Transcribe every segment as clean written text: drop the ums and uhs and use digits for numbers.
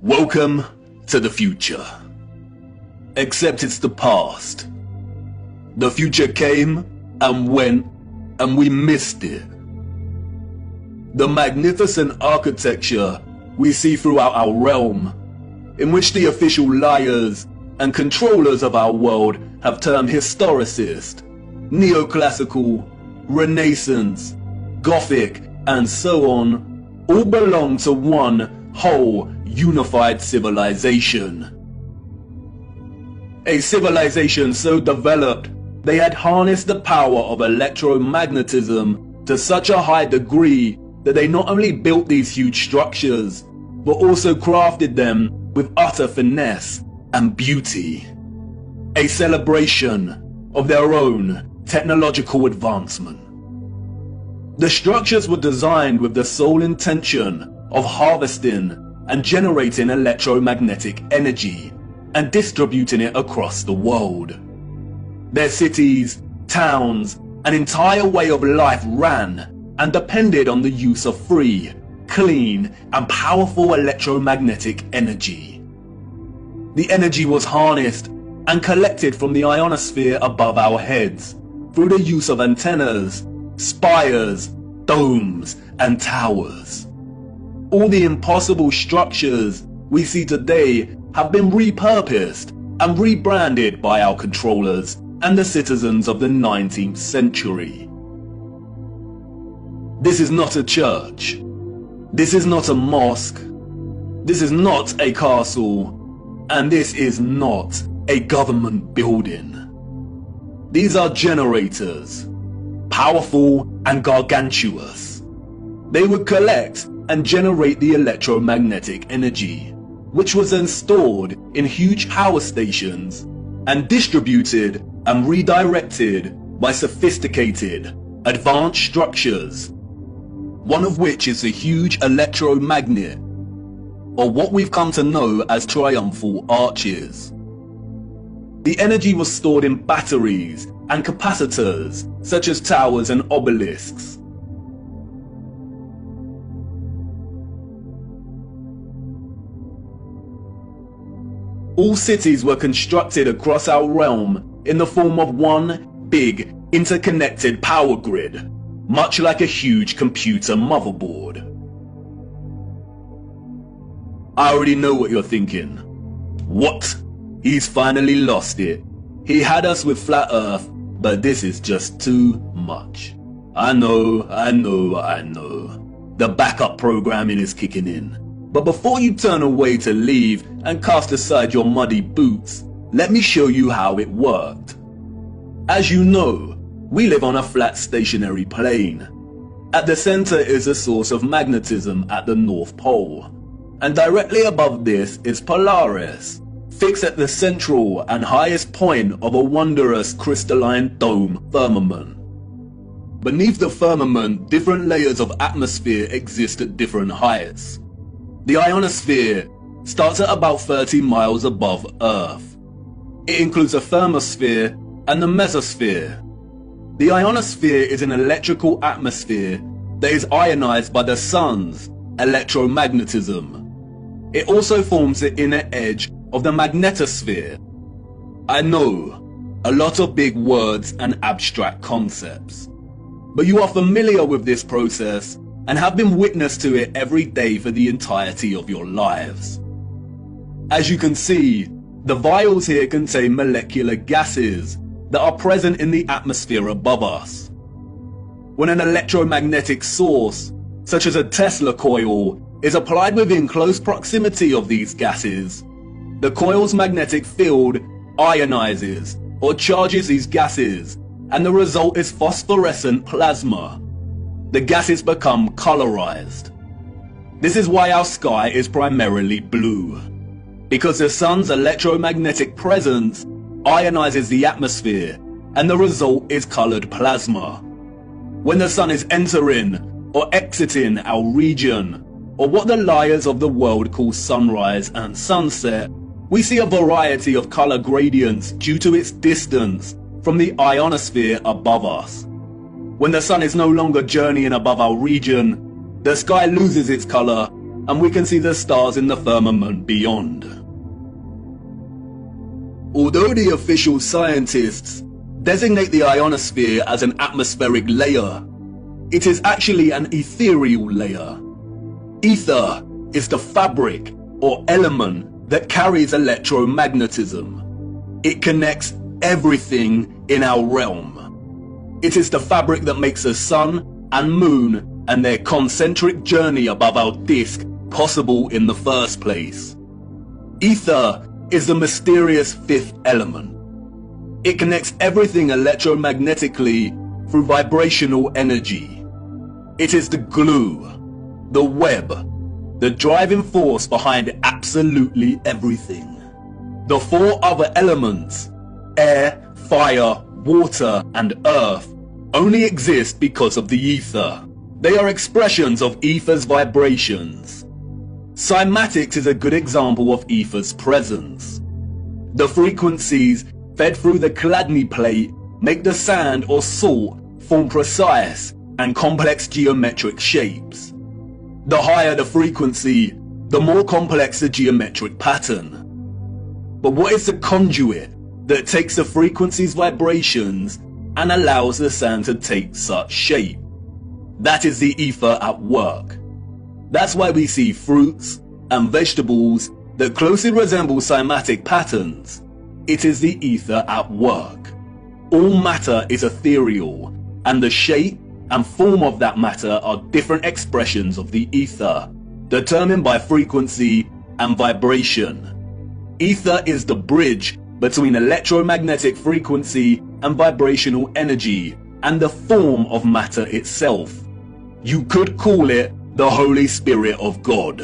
Welcome to the future. Except it's the past. The future came and went, and we missed it. The magnificent architecture we see throughout our realm, in which the official liars and controllers of our world have termed historicist, neoclassical, Renaissance, Gothic, and so on, all belong to one whole unified civilization. A civilization so developed they had harnessed the power of electromagnetism to such a high degree that they not only built these huge structures, but also crafted them with utter finesse and beauty. A celebration of their own technological advancement. The structures were designed with the sole intention of harvesting and generating electromagnetic energy and distributing it across the world. Their cities, towns, an entire way of life ran and depended on the use of free, clean, and powerful electromagnetic energy. The energy was harnessed and collected from the ionosphere above our heads through the use of antennas, spires, domes, and towers. All the impossible structures we see today have been repurposed and rebranded by our controllers and the citizens of the 19th century. This is not a church. This is not a mosque. This is not a castle. And this is not a government building. These are generators, powerful and gargantuous. They would collect and generate the electromagnetic energy, which was then stored in huge power stations and distributed and redirected by sophisticated, advanced structures, one of which is a huge electromagnet, or what we've come to know as triumphal arches. The energy was stored in batteries and capacitors, such as towers and obelisks. All cities were constructed across our realm in the form of one big, interconnected power grid, much like a huge computer motherboard. I already know what you're thinking. What? He's finally lost it. He had us with flat earth, but this is just too much. I know. The backup programming is kicking in. But before you turn away to leave and cast aside your muddy boots, let me show you how it worked. As you know, we live on a flat stationary plane. At the center is a source of magnetism at the North Pole, and directly above this is Polaris, fixed at the central and highest point of a wondrous crystalline dome firmament. Beneath the firmament, different layers of atmosphere exist at different heights. The ionosphere starts at about 30 miles above Earth. It includes a thermosphere and the mesosphere. The ionosphere is an electrical atmosphere that is ionized by the sun's electromagnetism. It also forms the inner edge of the magnetosphere. I know, a lot of big words and abstract concepts, but you are familiar with this process and have been witness to it every day for the entirety of your lives. As you can see, the vials here contain molecular gases that are present in the atmosphere above us. When an electromagnetic source, such as a Tesla coil, is applied within close proximity of these gases, the coil's magnetic field ionizes or charges these gases, and the result is phosphorescent plasma. The gases become colorized. This is why our sky is primarily blue, because the sun's electromagnetic presence ionizes the atmosphere, and the result is colored plasma. When the sun is entering or exiting our region, or what the liars of the world call sunrise and sunset, we see a variety of color gradients due to its distance from the ionosphere above us. When the sun is no longer journeying above our region, the sky loses its color and we can see the stars in the firmament beyond. Although the official scientists designate the ionosphere as an atmospheric layer, it is actually an ethereal layer. Ether is the fabric or element that carries electromagnetism. It connects everything in our realm. It is the fabric that makes the sun and moon and their concentric journey above our disk possible in the first place. Ether is the mysterious fifth element. It connects everything electromagnetically through vibrational energy. It is the glue, the web, the driving force behind absolutely everything. The four other elements, air, fire, water, and earth, only exist because of the ether. They are expressions of ether's vibrations. Cymatics is a good example of ether's presence. The frequencies fed through the Chladni plate make the sand or salt form precise and complex geometric shapes. The higher the frequency, the more complex the geometric pattern. But what is the conduit that takes the frequency's vibrations and allows the sand to take such shape? That is the ether at work. That's why we see fruits and vegetables that closely resemble cymatic patterns. It is the ether at work. All matter is ethereal, and the shape and form of that matter are different expressions of the ether, determined by frequency and vibration. Ether is the bridge between electromagnetic frequency and vibrational energy, and the form of matter itself. You could call it the Holy Spirit of God.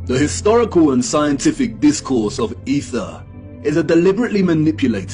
The historical and scientific discourse of ether is a deliberately manipulated